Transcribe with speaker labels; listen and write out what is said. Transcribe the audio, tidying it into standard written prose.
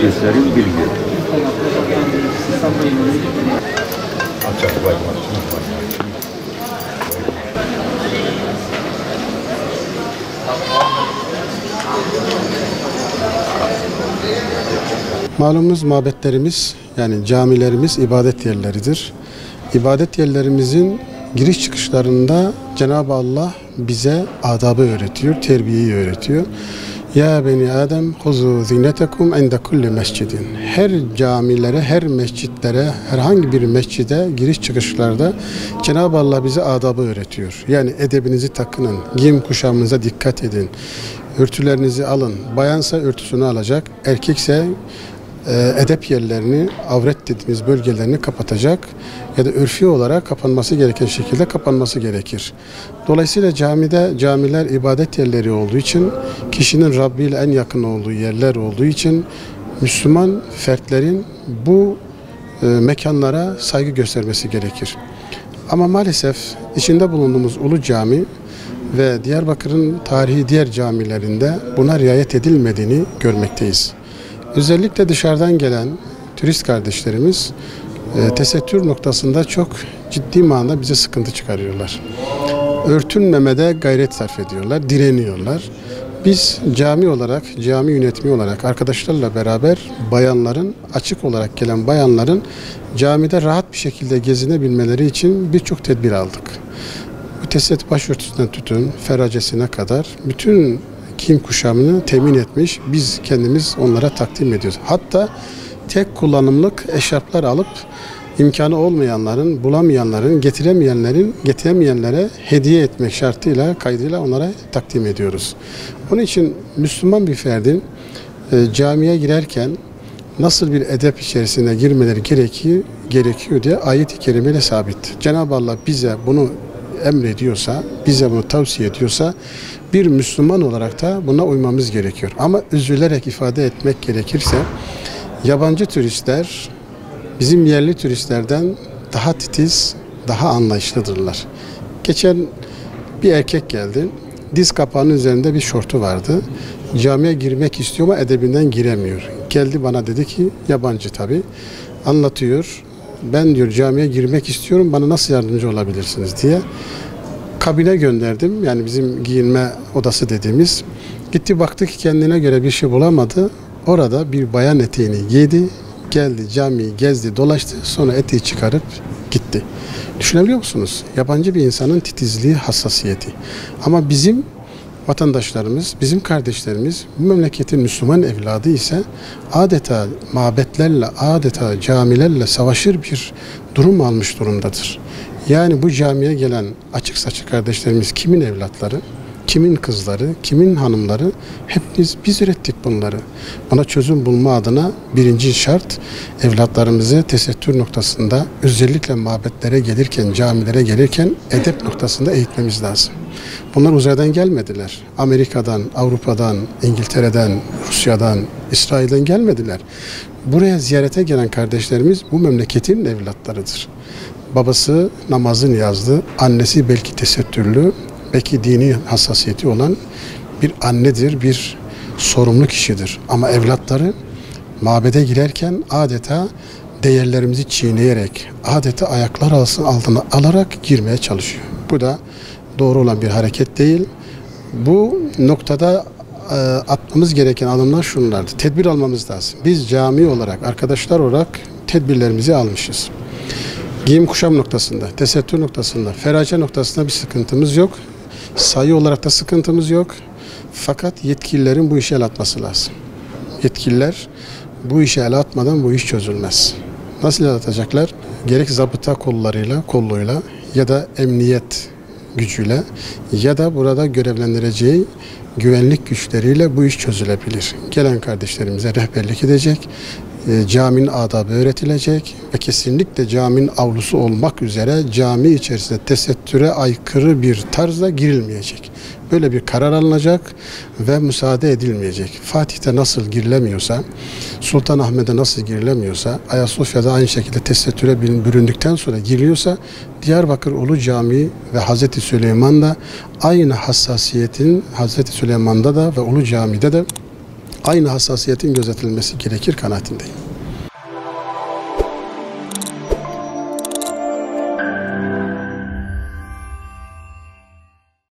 Speaker 1: Göstereyim bilgi.
Speaker 2: Malumunuz mabetlerimiz yani camilerimiz ibadet yerleridir. İbadet yerlerimizin giriş çıkışlarında Cenab-ı Allah bize adabı öğretiyor, terbiyeyi öğretiyor. Ya beni Adem huzu zinetekum inde kulli mescidin. Her camilere, her mescitlere, herhangi bir mescide giriş çıkışlarda Cenab-ı Allah bize adabı öğretiyor. Yani edebinizi takının, giyim kuşamınıza dikkat edin, örtülerinizi alın. Bayansa örtüsünü alacak, erkekse edep yerlerini, avret dediğimiz bölgelerini kapatacak ya da örfi olarak kapanması gereken şekilde kapanması gerekir. Dolayısıyla camiler ibadet yerleri olduğu için, kişinin Rabbi ile en yakın olduğu yerler olduğu için Müslüman fertlerin bu mekanlara saygı göstermesi gerekir. Ama maalesef içinde bulunduğumuz Ulu Cami ve Diyarbakır'ın tarihi diğer camilerinde buna riayet edilmediğini görmekteyiz. Özellikle dışarıdan gelen turist kardeşlerimiz tesettür noktasında çok ciddi manada bize sıkıntı çıkarıyorlar. Örtünmemede gayret sarf ediyorlar, direniyorlar. Biz cami olarak, cami yönetimi olarak arkadaşlarla beraber bayanların, açık olarak gelen bayanların camide rahat bir şekilde gezinebilmeleri için birçok tedbir aldık. Bu tesettür başörtüsünden tutun, feracesine kadar bütün giyim kuşamını temin etmiş, biz kendimiz onlara takdim ediyoruz. Hatta tek kullanımlık eşarplar alıp imkanı olmayanların, bulamayanların, getiremeyenlere hediye etmek şartıyla, kaydıyla onlara takdim ediyoruz. Onun için Müslüman bir ferdin camiye girerken nasıl bir edep içerisine girmeleri gerekiyor diye ayet-i kerimeyle sabit. Cenab-ı Allah bize bunu emrediyorsa, bize bunu tavsiye ediyorsa bir Müslüman olarak da buna uymamız gerekiyor. Ama üzülerek ifade etmek gerekirse yabancı turistler bizim yerli turistlerden daha titiz, daha anlayışlıdırlar. Geçen bir erkek geldi. Diz kapağının üzerinde bir şortu vardı. Camiye girmek istiyor ama edebinden giremiyor. Geldi bana dedi ki, yabancı tabii, anlatıyor. Ben diyor camiye girmek istiyorum, bana nasıl yardımcı olabilirsiniz diye. Kabine gönderdim, yani bizim giyinme odası dediğimiz. Gitti baktı ki kendine göre bir şey bulamadı. Orada bir bayan eteğini giydi, geldi camiyi gezdi, dolaştı, sonra eteği çıkarıp gitti. Düşünebiliyor musunuz? Yabancı bir insanın titizliği, hassasiyeti. Ama bizim vatandaşlarımız, bizim kardeşlerimiz, bu memleketin Müslüman evladı ise adeta mabetlerle, adeta camilerle savaşır bir durum almış durumdadır. Yani bu camiye gelen açık saçık kardeşlerimiz kimin evlatları, kimin kızları, kimin hanımları, hepimiz biz ürettik bunları. Buna çözüm bulma adına birinci şart evlatlarımızı tesettür noktasında, özellikle mabetlere gelirken, camilere gelirken edep noktasında eğitmemiz lazım. Bunlar uzaydan gelmediler. Amerika'dan, Avrupa'dan, İngiltere'den, Rusya'dan, İsrail'den gelmediler. Buraya ziyarete gelen kardeşlerimiz bu memleketin evlatlarıdır. Babası namazı niyazlı, annesi belki tesettürlü, belki dini hassasiyeti olan bir annedir, bir sorumlu kişidir. Ama evlatları mabede girerken adeta değerlerimizi çiğneyerek, adeta ayaklar altına alarak girmeye çalışıyor. Bu da doğru olan bir hareket değil. Bu noktada atmamız gereken adımlar şunlardı. Tedbir almamız lazım. Biz cami olarak, arkadaşlar olarak tedbirlerimizi almışız. Giyim kuşam noktasında, tesettür noktasında, ferace noktasında bir sıkıntımız yok. Sayı olarak da sıkıntımız yok. Fakat yetkililerin bu işe el atması lazım. Yetkililer bu işe el atmadan bu iş çözülmez. Nasıl el atacaklar? Gerek zabıta kolluyla ya da emniyet gücüyle ya da burada görevlendireceği güvenlik güçleriyle bu iş çözülebilir. Gelen kardeşlerimize rehberlik edecek, caminin adabı öğretilecek ve kesinlikle caminin avlusu olmak üzere cami içerisinde tesettüre aykırı bir tarzda girilmeyecek. böyle bir karar alınacak ve müsaade edilmeyecek. Fatih'te nasıl girilemiyorsa, Sultanahmet'e nasıl girilemiyorsa, Ayasofya'da aynı şekilde tesettüre büründükten sonra giriliyorsa, Diyarbakır Ulu Camii ve Hazreti Süleyman'da aynı hassasiyetin, Hazreti Süleyman'da da ve Ulu Cami'de de aynı hassasiyetin gözetilmesi gerekir kanaatindeyim.